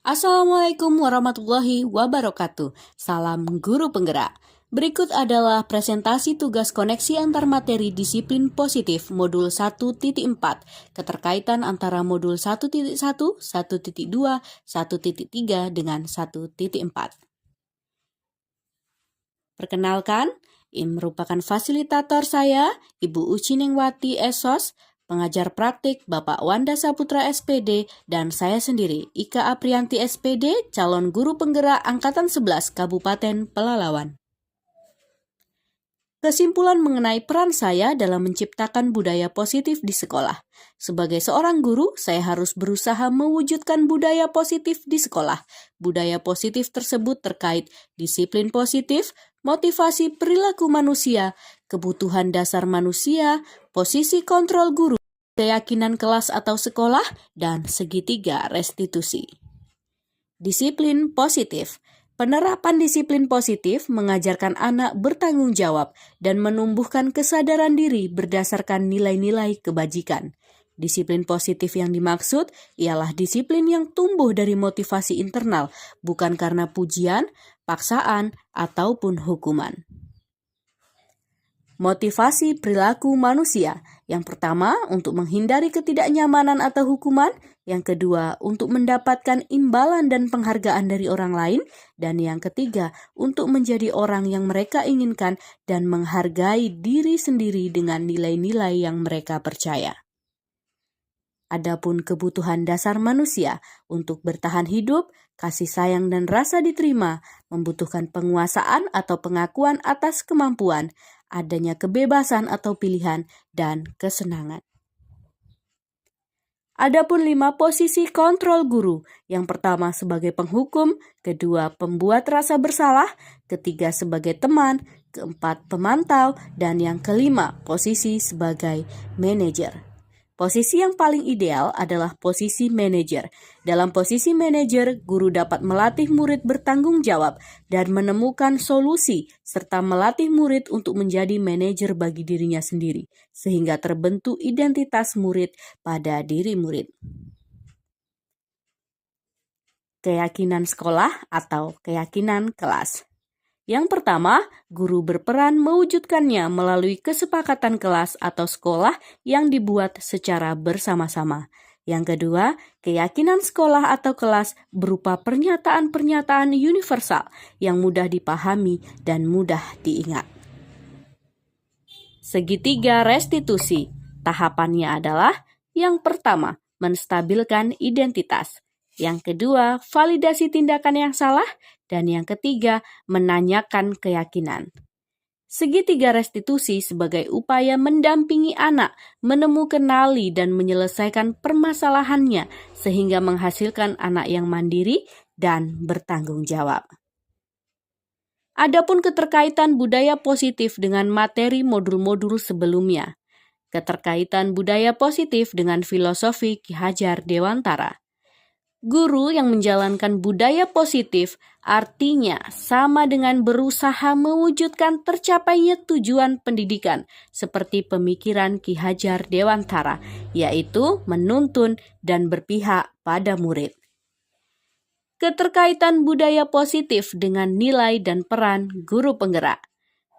Assalamualaikum warahmatullahi wabarakatuh. Salam guru penggerak. Berikut adalah presentasi tugas koneksi antar materi disiplin positif modul 1.4, keterkaitan antara modul 1.1, 1.2, 1.3 dengan 1.4. Perkenalkan, merupakan fasilitator saya, Ibu Uci Nengwati SOS, pengajar praktik Bapak Wanda Saputra SPD, dan saya sendiri, Ika Aprianti SPD, calon guru penggerak Angkatan 11 Kabupaten Pelalawan. Kesimpulan mengenai peran saya dalam menciptakan budaya positif di sekolah. Sebagai seorang guru, saya harus berusaha mewujudkan budaya positif di sekolah. Budaya positif tersebut terkait disiplin positif, motivasi perilaku manusia, kebutuhan dasar manusia, posisi kontrol guru, keyakinan kelas atau sekolah, dan segitiga restitusi. Disiplin positif. Penerapan disiplin positif mengajarkan anak bertanggung jawab dan menumbuhkan kesadaran diri berdasarkan nilai-nilai kebajikan. Disiplin positif yang dimaksud ialah disiplin yang tumbuh dari motivasi internal, bukan karena pujian, paksaan, ataupun hukuman. Motivasi perilaku manusia. Yang pertama, untuk menghindari ketidaknyamanan atau hukuman. Yang kedua, untuk mendapatkan imbalan dan penghargaan dari orang lain. Dan yang ketiga, untuk menjadi orang yang mereka inginkan dan menghargai diri sendiri dengan nilai-nilai yang mereka percaya. Adapun kebutuhan dasar manusia untuk bertahan hidup, kasih sayang dan rasa diterima, membutuhkan penguasaan atau pengakuan atas kemampuan, adanya kebebasan atau pilihan, dan kesenangan. Adapun 5 posisi kontrol guru. Yang pertama sebagai penghukum, kedua pembuat rasa bersalah, ketiga sebagai teman, keempat pemantau, dan yang kelima posisi sebagai manajer. Posisi yang paling ideal adalah posisi manajer. Dalam posisi manajer, guru dapat melatih murid bertanggung jawab dan menemukan solusi, serta melatih murid untuk menjadi manajer bagi dirinya sendiri, sehingga terbentuk identitas murid pada diri murid. Keyakinan sekolah atau keyakinan kelas. Yang pertama, guru berperan mewujudkannya melalui kesepakatan kelas atau sekolah yang dibuat secara bersama-sama. Yang kedua, keyakinan sekolah atau kelas berupa pernyataan-pernyataan universal yang mudah dipahami dan mudah diingat. Segitiga restitusi. Tahapannya adalah yang pertama, menstabilkan identitas. Yang kedua, validasi tindakan yang salah. Dan yang ketiga, menanyakan keyakinan. Segitiga restitusi sebagai upaya mendampingi anak, menemukan kenali dan menyelesaikan permasalahannya sehingga menghasilkan anak yang mandiri dan bertanggung jawab. Adapun keterkaitan budaya positif dengan materi modul-modul sebelumnya. Keterkaitan budaya positif dengan filosofi Ki Hajar Dewantara. Guru yang menjalankan budaya positif artinya sama dengan berusaha mewujudkan tercapainya tujuan pendidikan seperti pemikiran Ki Hajar Dewantara, yaitu menuntun dan berpihak pada murid. Keterkaitan budaya positif dengan nilai dan peran guru penggerak.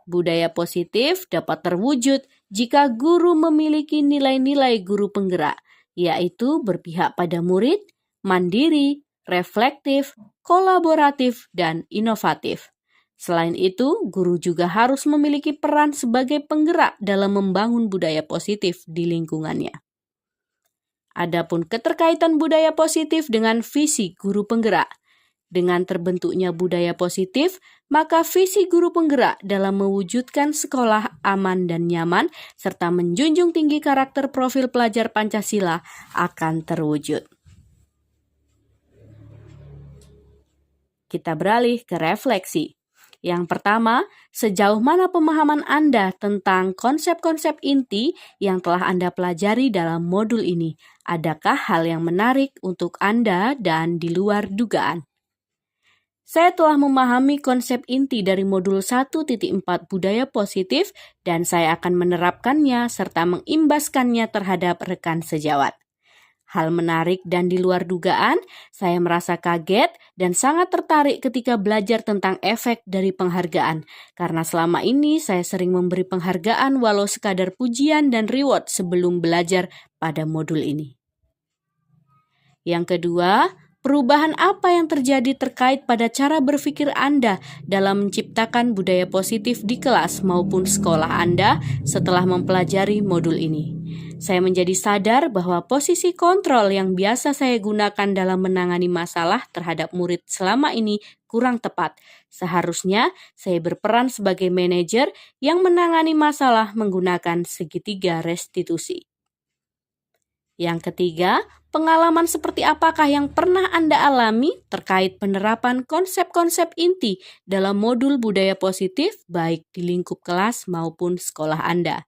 Budaya positif dapat terwujud jika guru memiliki nilai-nilai guru penggerak, yaitu berpihak pada murid, mandiri, reflektif, kolaboratif, dan inovatif. Selain itu, guru juga harus memiliki peran sebagai penggerak dalam membangun budaya positif di lingkungannya. Adapun keterkaitan budaya positif dengan visi guru penggerak. Dengan terbentuknya budaya positif, maka visi guru penggerak dalam mewujudkan sekolah aman dan nyaman serta menjunjung tinggi karakter profil pelajar Pancasila akan terwujud. Kita beralih ke refleksi. Yang pertama, sejauh mana pemahaman Anda tentang konsep-konsep inti yang telah Anda pelajari dalam modul ini? Adakah hal yang menarik untuk Anda dan di luar dugaan? Saya telah memahami konsep inti dari modul 1.4 budaya positif dan saya akan menerapkannya serta mengimbaskannya terhadap rekan sejawat. Hal menarik dan di luar dugaan, saya merasa kaget dan sangat tertarik ketika belajar tentang efek dari penghargaan. Karena selama ini saya sering memberi penghargaan walau sekadar pujian dan reward sebelum belajar pada modul ini. Yang kedua, perubahan apa yang terjadi terkait pada cara berpikir Anda dalam menciptakan budaya positif di kelas maupun sekolah Anda setelah mempelajari modul ini? Saya menjadi sadar bahwa posisi kontrol yang biasa saya gunakan dalam menangani masalah terhadap murid selama ini kurang tepat. Seharusnya saya berperan sebagai manajer yang menangani masalah menggunakan segitiga restitusi. Yang ketiga, pengalaman seperti apakah yang pernah Anda alami terkait penerapan konsep-konsep inti dalam modul budaya positif baik di lingkup kelas maupun sekolah Anda?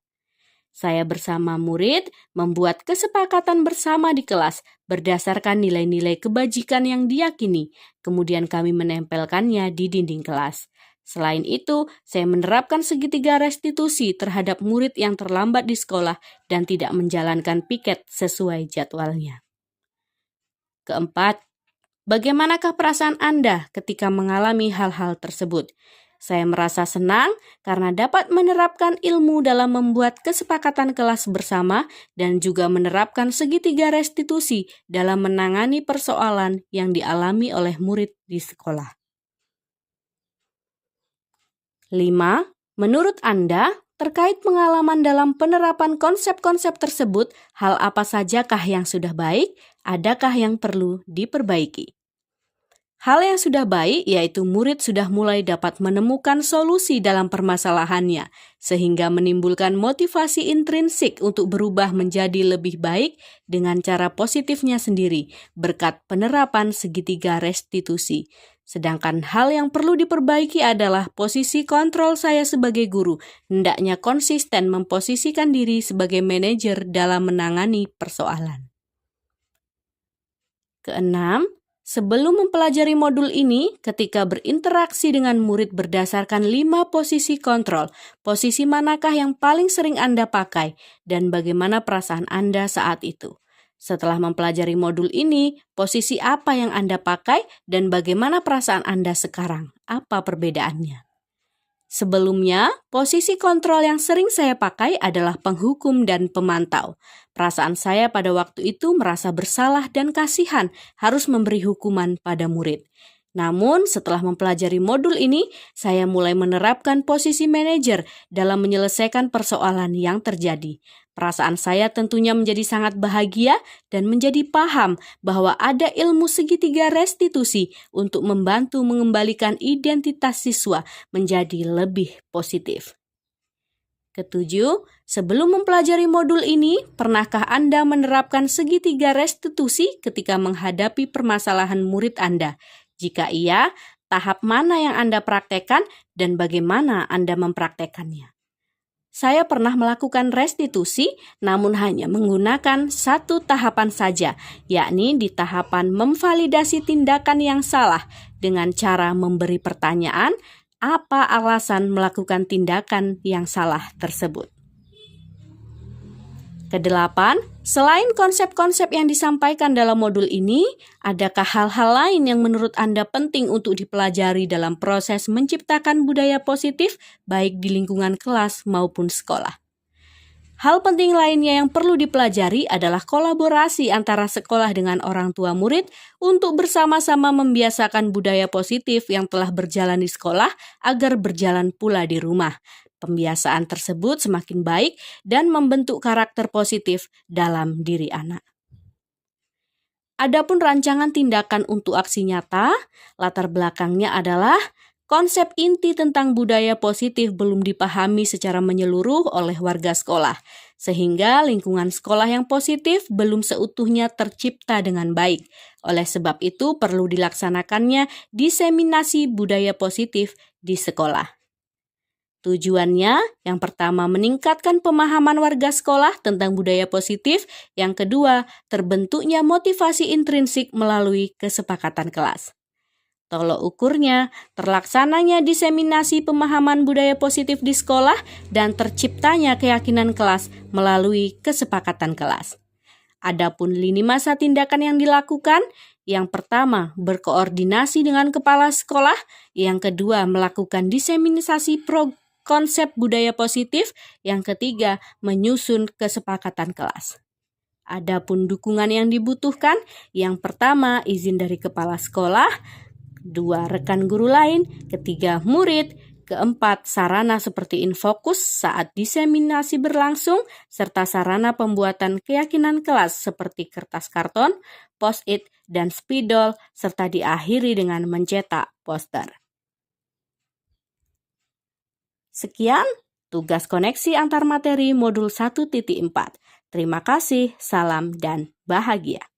Saya bersama murid membuat kesepakatan bersama di kelas berdasarkan nilai-nilai kebajikan yang diyakini, kemudian kami menempelkannya di dinding kelas. Selain itu, saya menerapkan segitiga restitusi terhadap murid yang terlambat di sekolah dan tidak menjalankan piket sesuai jadwalnya. Keempat, bagaimanakah perasaan Anda ketika mengalami hal-hal tersebut? Saya merasa senang karena dapat menerapkan ilmu dalam membuat kesepakatan kelas bersama dan juga menerapkan segitiga restitusi dalam menangani persoalan yang dialami oleh murid di sekolah. 5. Menurut Anda, terkait pengalaman dalam penerapan konsep-konsep tersebut, hal apa sajakah yang sudah baik? Adakah yang perlu diperbaiki? Hal yang sudah baik yaitu murid sudah mulai dapat menemukan solusi dalam permasalahannya, sehingga menimbulkan motivasi intrinsik untuk berubah menjadi lebih baik dengan cara positifnya sendiri, berkat penerapan segitiga restitusi. Sedangkan hal yang perlu diperbaiki adalah posisi kontrol saya sebagai guru, hendaknya konsisten memposisikan diri sebagai manajer dalam menangani persoalan. Keenam, sebelum mempelajari modul ini, ketika berinteraksi dengan murid berdasarkan 5 posisi kontrol, posisi manakah yang paling sering Anda pakai dan bagaimana perasaan Anda saat itu? Setelah mempelajari modul ini, posisi apa yang Anda pakai dan bagaimana perasaan Anda sekarang? Apa perbedaannya? Sebelumnya, posisi kontrol yang sering saya pakai adalah penghukum dan pemantau. Perasaan saya pada waktu itu merasa bersalah dan kasihan harus memberi hukuman pada murid. Namun, setelah mempelajari modul ini, saya mulai menerapkan posisi manajer dalam menyelesaikan persoalan yang terjadi. Perasaan saya tentunya menjadi sangat bahagia dan menjadi paham bahwa ada ilmu segitiga restitusi untuk membantu mengembalikan identitas siswa menjadi lebih positif. Ketujuh, sebelum mempelajari modul ini, pernahkah Anda menerapkan segitiga restitusi ketika menghadapi permasalahan murid Anda? Jika iya, tahap mana yang Anda praktekkan dan bagaimana Anda mempraktekannya? Saya pernah melakukan restitusi, namun hanya menggunakan satu tahapan saja, yakni di tahapan memvalidasi tindakan yang salah dengan cara memberi pertanyaan, apa alasan melakukan tindakan yang salah tersebut. Kedelapan, selain konsep-konsep yang disampaikan dalam modul ini, adakah hal-hal lain yang menurut Anda penting untuk dipelajari dalam proses menciptakan budaya positif baik di lingkungan kelas maupun sekolah? Hal penting lainnya yang perlu dipelajari adalah kolaborasi antara sekolah dengan orang tua murid untuk bersama-sama membiasakan budaya positif yang telah berjalan di sekolah agar berjalan pula di rumah. Pembiasaan tersebut semakin baik dan membentuk karakter positif dalam diri anak. Adapun rancangan tindakan untuk aksi nyata, latar belakangnya adalah konsep inti tentang budaya positif belum dipahami secara menyeluruh oleh warga sekolah, sehingga lingkungan sekolah yang positif belum seutuhnya tercipta dengan baik. Oleh sebab itu perlu dilaksanakannya diseminasi budaya positif di sekolah. Tujuannya, yang pertama meningkatkan pemahaman warga sekolah tentang budaya positif, yang kedua terbentuknya motivasi intrinsik melalui kesepakatan kelas. Tolok ukurnya, terlaksananya diseminasi pemahaman budaya positif di sekolah dan terciptanya keyakinan kelas melalui kesepakatan kelas. Adapun lini masa tindakan yang dilakukan, yang pertama, berkoordinasi dengan kepala sekolah, yang kedua, melakukan diseminasi konsep budaya positif, yang ketiga, menyusun kesepakatan kelas. Adapun dukungan yang dibutuhkan, yang pertama, izin dari kepala sekolah, dua, rekan guru lain, ketiga, murid, keempat, sarana seperti infokus saat diseminasi berlangsung, serta sarana pembuatan keyakinan kelas seperti kertas karton, post-it, dan spidol, serta diakhiri dengan mencetak poster. Sekian tugas koneksi antar materi modul 1.4. Terima kasih, salam, dan bahagia.